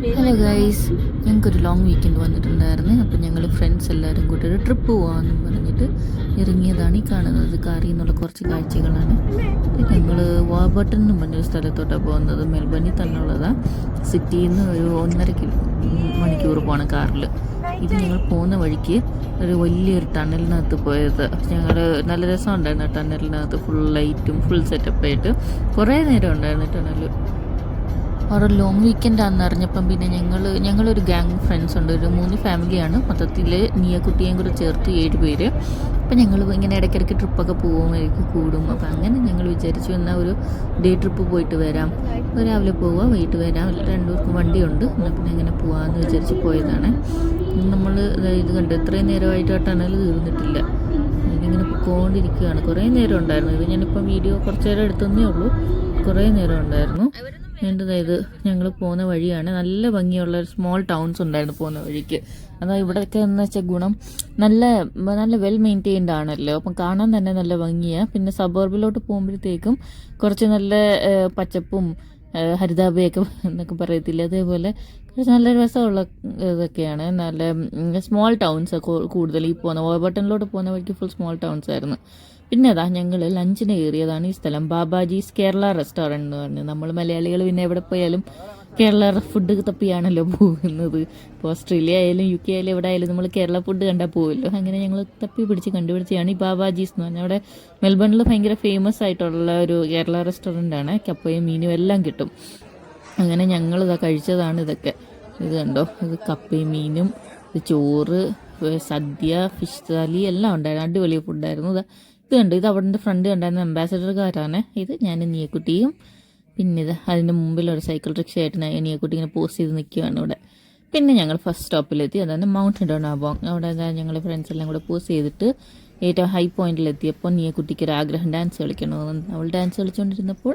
Hello guys, ഞങ്ങൾക്കൊരു long weekend വന്നിട്ടുണ്ടായിരുന്നു. അപ്പോൾ ഞങ്ങൾ ഫ്രണ്ട്സ് എല്ലാവരും കൂടി ഒരു ട്രിപ്പ് പോകാമെന്നും പറഞ്ഞിട്ട് ഇറങ്ങിയതാണ്. ഈ കാണുന്നത് കാറിൽ നിന്നുള്ള കുറച്ച് കാഴ്ചകളാണ്. ഞങ്ങൾ വാബർട്ടൺ എന്ന് പറഞ്ഞൊരു സ്ഥലത്തോട്ടാണ് പോകുന്നത്. മെൽബണിൽ തന്നെയുള്ളതാണ്. സിറ്റിയിൽ നിന്ന് ഒരു 1.5 മണിക്കൂർ പോകണം കാറിൽ. ഇത് ഞങ്ങൾ പോകുന്ന വഴിക്ക് ഒരു വലിയൊരു ടണലിനകത്ത് പോയത്. ഞങ്ങൾ നല്ല രസമുണ്ടായിരുന്നു. ടണലിനകത്ത് ഫുൾ ലൈറ്റും ഫുൾ സെറ്റപ്പായിട്ട് കുറേ നേരം ഉണ്ടായിരുന്നു ടണൽ. ഒരു ലോങ് വീക്കെൻഡ് ആണെന്ന് അറിഞ്ഞപ്പം പിന്നെ ഞങ്ങളൊരു ഗ്യാങ് ഫ്രണ്ട്സ് ഉണ്ട്. ഒരു 3 ഫാമിലിയാണ് മൊത്തത്തിൽ. നീയക്കുട്ടിയും കൂടെ ചേർത്ത് 7 പേര്. അപ്പം ഞങ്ങൾ ഇങ്ങനെ ഇടയ്ക്കിടയ്ക്ക് ട്രിപ്പൊക്കെ പോകുമ്പോഴേക്ക് കൂടും. അപ്പം അങ്ങനെ ഞങ്ങൾ വിചാരിച്ചു എന്നാൽ ഒരു ഡേ ട്രിപ്പ് പോയിട്ട് വരാം. അപ്പോൾ രാവിലെ പോവുക, വൈകിട്ട് വരാം. 2 പേർക്കും വണ്ടിയുണ്ട്. എന്നാൽ പിന്നെ അങ്ങനെ പോകാമെന്ന് വിചാരിച്ച് പോയതാണ്. നമ്മൾ ഇത് കണ്ട് ഇത്രയും നേരമായിട്ട് ആ ടണൽ തീർന്നിട്ടില്ല. ഇങ്ങനെ പോയിക്കൊണ്ടിരിക്കുകയാണ്. കുറേ നേരം ഉണ്ടായിരുന്നു. ഇത് ഞാനിപ്പം വീഡിയോ കുറച്ച് നേരം എടുത്തതേ ഉള്ളൂ. കുറേ നേരം ഉണ്ടായിരുന്നു. ഇത് ഞങ്ങൾ പോകുന്ന വഴിയാണ്. നല്ല ഭംഗിയുള്ള സ്മോൾ ടൗൺസ് ഉണ്ടായിരുന്നു പോകുന്ന വഴിക്ക്. അതായത് ഇവിടെയൊക്കെ എന്ന് വെച്ചാൽ ഗുണം നല്ല വെൽ മെയിൻറ്റെയിൻഡ് ആണല്ലോ. അപ്പം കാണാൻ തന്നെ നല്ല ഭംഗിയാണ്. പിന്നെ സബർബിലോട്ട് പോകുമ്പോഴത്തേക്കും കുറച്ച് നല്ല പച്ചപ്പും ഹരിതാഭയൊക്കെ എന്നൊക്കെ പറയത്തില്ല, അതേപോലെ കുറച്ച് നല്ല രസമുള്ള ഇതൊക്കെയാണ്. നല്ല സ്മോൾ ടൗൺസ് കൂടുതൽ ഈ പോകുന്ന വാബർട്ടണിലോട്ട് പോകുന്ന വഴിക്ക് ഫുൾ സ്മോൾ ടൗൺസ് ആയിരുന്നു. പിന്നെ അതാ ഞങ്ങൾ ലഞ്ചിന് കയറിയതാണ് ഈ സ്ഥലം. ബാബാജീസ് കേരള റെസ്റ്റോറൻറ്റ് എന്ന് പറഞ്ഞു. നമ്മൾ മലയാളികൾ പിന്നെ എവിടെ പോയാലും കേരള ഫുഡ് തപ്പിയാണല്ലോ പോകുന്നത്. ഇപ്പോൾ ഓസ്ട്രേലിയ ആയാലും UK ആയാലും എവിടെ ആയാലും നമ്മൾ കേരള ഫുഡ് കണ്ടാൽ പോകുമല്ലോ. അങ്ങനെ ഞങ്ങൾ തപ്പി പിടിച്ച് കണ്ടുപിടിച്ചാണ് ഈ ബാബാജീസ് എന്ന് പറഞ്ഞാൽ. അവിടെ മെൽബണിൽ ഭയങ്കര ഫേമസ് ആയിട്ടുള്ള ഒരു കേരള റെസ്റ്റോറൻ്റ് ആണ്. കപ്പയും മീനും എല്ലാം കിട്ടും. അങ്ങനെ ഞങ്ങളിതാ കഴിച്ചതാണ് ഇതൊക്കെ. ഇത് കണ്ടോ, ഇത് കപ്പയും മീനും, ഇത് ചോറ്, സദ്യ, ഫിഷ് താലി എല്ലാം ഉണ്ടായിരുന്നു. അടിപൊളി ഫുഡായിരുന്നു. ഇത് കണ്ടു, ഇത് അവിടെ ഫ്രണ്ട് കണ്ടായിരുന്ന അംബാസഡർക്കാരാണ്. ഇത് ഞാൻ നീയക്കുട്ടിയും. പിന്നെ ഇത് അതിൻ്റെ മുമ്പിലൊരു സൈക്കിൾ റിക്ഷയായിട്ട് നീയക്കുട്ടി ഇങ്ങനെ പോസ്റ്റ് ചെയ്ത് നിൽക്കുകയാണ് ഇവിടെ. പിന്നെ ഞങ്ങൾ ഫസ്റ്റ് സ്റ്റോപ്പിലെത്തി, അതാണ് മൗണ്ട് ഡൊണാബോങ്. അവിടെ ഞങ്ങൾ ഫ്രണ്ട്സ് എല്ലാം കൂടെ പോസ്റ്റ് ചെയ്തിട്ട് ഏറ്റവും ഹൈ പോയിന്റിലെത്തിയപ്പോൾ നീയക്കുട്ടിക്ക് ഒരു ആഗ്രഹം ഡാൻസ് കളിക്കണമെന്ന്. അവൾ ഡാൻസ് കളിച്ചുകൊണ്ടിരുന്നപ്പോൾ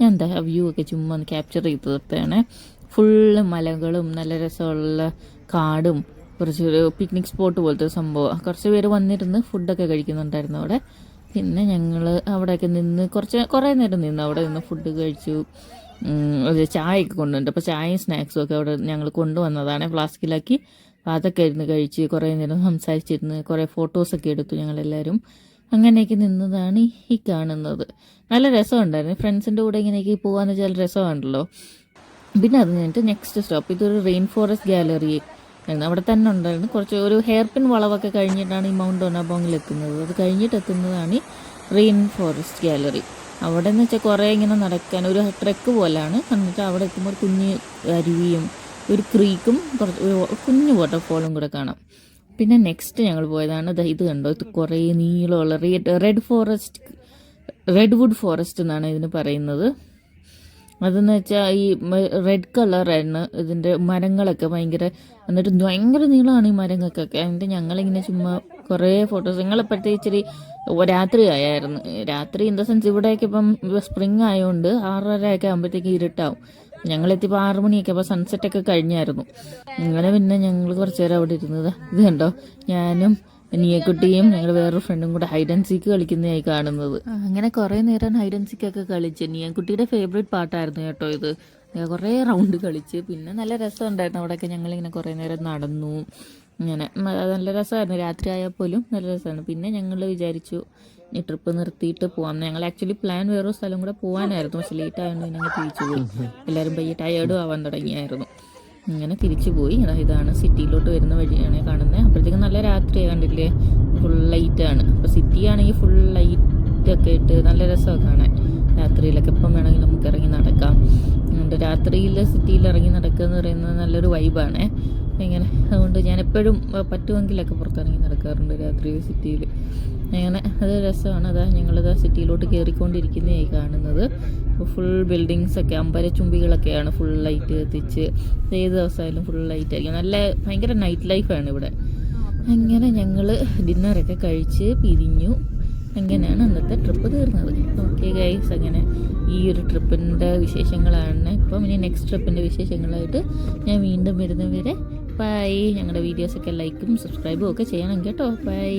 ഞാൻ വ്യൂ ഒക്കെ ചുമ്മാ ഒന്ന് ക്യാപ്ചർ ചെയ്ത് തീർത്താണ്. ഫുള്ള് മലകളും നല്ല രസമുള്ള കാടും കുറച്ചൊരു പിക്നിക് സ്പോട്ട് പോലത്തെ ഒരു സംഭവം. കുറച്ച് പേര് വന്നിരുന്ന് ഫുഡൊക്കെ കഴിക്കുന്നുണ്ടായിരുന്നു അവിടെ. പിന്നെ ഞങ്ങൾ അവിടെയൊക്കെ നിന്ന് കുറേ നേരം നിന്ന് അവിടെ നിന്ന് ഫുഡ് കഴിച്ചു. ചായയൊക്കെ കൊണ്ടുവന്നിട്ട് അപ്പോൾ ചായയും സ്നാക്സും ഒക്കെ അവിടെ ഞങ്ങൾ കൊണ്ടുവന്നതാണ് ഫ്ലാസ്കിലാക്കി. അപ്പോൾ അതൊക്കെ ഇരുന്ന് കഴിച്ച് കുറേ നേരം സംസാരിച്ചിരുന്ന് കുറേ ഫോട്ടോസൊക്കെ എടുത്തു ഞങ്ങളെല്ലാവരും. അങ്ങനെയൊക്കെ നിന്നതാണ് ഈ കാണുന്നത്. നല്ല രസമുണ്ടായിരുന്നു. ഫ്രണ്ട്സിൻ്റെ കൂടെ ഇങ്ങനെയൊക്കെ പോകാമെന്ന് വെച്ചാൽ രസമാണല്ലോ. പിന്നെ അത് കഴിഞ്ഞിട്ട് നെക്സ്റ്റ് സ്റ്റോപ്പ് ഇതൊരു റെയിൻ ഫോറസ്റ്റ് ഗാലറി അവിടെ തന്നെ ഉണ്ടായിരുന്നു. കുറച്ച് ഒരു ഹെയർ പിൻ വളവൊക്കെ കഴിഞ്ഞിട്ടാണ് ഈ മൗണ്ട് ഡൊണാബോങ്ങിൽ എത്തുന്നത്. അത് കഴിഞ്ഞിട്ട് എത്തുന്നതാണ് ഈ റെയിൻ ഫോറസ്റ്റ് ഗാലറി. അവിടെ എന്ന് വെച്ചാൽ കുറേ ഇങ്ങനെ നടക്കാൻ ഒരു ട്രെക്ക് പോലെയാണ്. എന്നിട്ട് അവിടെ എത്തുമ്പോൾ കുഞ്ഞ് അരുവിയും ഒരു ക്രീക്കും കുറച്ച് കുഞ്ഞു വാട്ടർഫോളും കൂടെ കാണാം. പിന്നെ നെക്സ്റ്റ് ഞങ്ങൾ പോയതാണ് ഇത് കണ്ടോ, ഇത് കുറേ നീളമുള്ള റെഡ്വുഡ് ഫോറസ്റ്റ് എന്നാണ് ഇതിന് പറയുന്നത്. അതെന്ന് വെച്ചാൽ ഈ റെഡ് കളറായിരുന്നു ഇതിൻ്റെ മരങ്ങളൊക്കെ എന്നിട്ട് ഭയങ്കര നീളമാണ് ഈ മരങ്ങൾക്കൊക്കെ. എന്നിട്ട് ഞങ്ങളിങ്ങനെ ചുമ്മാ കുറേ ഫോട്ടോസ്. ഞങ്ങളപ്പോഴത്തെ ഇച്ചിരി രാത്രി ആയായിരുന്നു. രാത്രി ഇൻ ദ സെൻസ് ഇവിടെയൊക്കെ ഇപ്പം സ്പ്രിങ് ആയതുകൊണ്ട് 6:30 ആകുമ്പോഴത്തേക്ക് ഇരുട്ടാവും. ഞങ്ങളെത്തിയപ്പോൾ 6 മണിയൊക്കെ അപ്പോൾ സൺസെറ്റൊക്കെ കഴിഞ്ഞായിരുന്നു. അങ്ങനെ പിന്നെ ഞങ്ങൾ കുറച്ച് നേരം അവിടെ ഇരുന്നത്. ഇത് കണ്ടോ, ഞാനും നീയക്കുട്ടിയും ഞങ്ങൾ വേറൊരു ഫ്രണ്ടും കൂടെ ഹൈഡ് ആൻഡ് സീക്ക് കളിക്കുന്നതായി കാണുന്നത്. അങ്ങനെ കുറേ നേരം ഹൈഡ് ആൻഡ് സീക്കൊക്കെ കളിച്ച് നീയക്കുട്ടിയുടെ ഫേവറേറ്റ് പാട്ടായിരുന്നു കേട്ടോ ഇത്. കുറേ റൗണ്ട് കളിച്ച് പിന്നെ നല്ല രസമുണ്ടായിരുന്നു. അവിടെയൊക്കെ ഞങ്ങളിങ്ങനെ കുറേ നേരം നടന്നു. ഇങ്ങനെ നല്ല രസമായിരുന്നു. രാത്രി ആയാൽ പോലും നല്ല രസമാണ്. പിന്നെ ഞങ്ങൾ വിചാരിച്ചു ഈ ട്രിപ്പ് നിർത്തിയിട്ട് പോകാം. ഞങ്ങൾ ആക്ച്വലി പ്ലാൻ വേറൊരു സ്ഥലം കൂടെ പോകാനായിരുന്നു. പക്ഷെ ലേറ്റ് ആയതുകൊണ്ട് ഞങ്ങൾ തിരിച്ചു പോയി. എല്ലാവരും പയ്യെ ടയേർഡും ആവാൻ തുടങ്ങിയായിരുന്നു. ഇങ്ങനെ തിരിച്ചു പോയി. ഇതാണ് സിറ്റിയിലോട്ട് വരുന്ന വഴിയാണ് കാണുന്നത്. അപ്പോഴത്തേക്കും നല്ല രാത്രി കണ്ടില്ലേ, ഫുൾ ലൈറ്റാണ്. അപ്പോൾ സിറ്റി ആണെങ്കിൽ ഫുൾ ലൈറ്റൊക്കെ ഇട്ട് നല്ല രസമാണ് കാണാൻ. രാത്രിയിലൊക്കെ എപ്പം വേണമെങ്കിലും നമുക്ക് ഇറങ്ങി നടക്കാം. അതുകൊണ്ട് രാത്രിയിൽ സിറ്റിയിൽ ഇറങ്ങി നടക്കുക എന്ന് പറയുന്നത് നല്ലൊരു വൈബാണ്. ഇങ്ങനെ അതുകൊണ്ട് ഞാൻ എപ്പോഴും പറ്റുമെങ്കിലൊക്കെ പുറത്തിറങ്ങി നടക്കാറുണ്ട് രാത്രിയിൽ സിറ്റിയിൽ. അങ്ങനെ അത് രസമാണ്. ഞങ്ങളിതാ സിറ്റിയിലോട്ട് കയറിക്കൊണ്ടിരിക്കുന്നതായി കാണുന്നത്. ഫുൾ ബിൽഡിങ്സൊക്കെ അമ്പലച്ചുംബികളൊക്കെയാണ് ഫുൾ ലൈറ്റ് കത്തിച്ച്. ഏത് ദിവസമായാലും ഫുൾ ലൈറ്റ് ആയിരിക്കും. ഭയങ്കര നൈറ്റ് ലൈഫാണ് ഇവിടെ. അങ്ങനെ ഞങ്ങൾ ഡിന്നറൊക്കെ കഴിച്ച് പിരിഞ്ഞു. അങ്ങനെയാണ് അന്നത്തെ ട്രിപ്പ് തീർന്നത്. ഓക്കെ ഗൈസ്, അങ്ങനെ ഈ ഒരു ട്രിപ്പിൻ്റെ വിശേഷങ്ങളാണ്. ഇപ്പം ഇനി നെക്സ്റ്റ് ട്രിപ്പിൻ്റെ വിശേഷങ്ങളായിട്ട് ഞാൻ വീണ്ടും വരുന്നവരെ ബൈ. ഞങ്ങളുടെ വീഡിയോസൊക്കെ ലൈക്കും സബ്സ്ക്രൈബും ഒക്കെ ചെയ്യണം കേട്ടോ. ബൈ.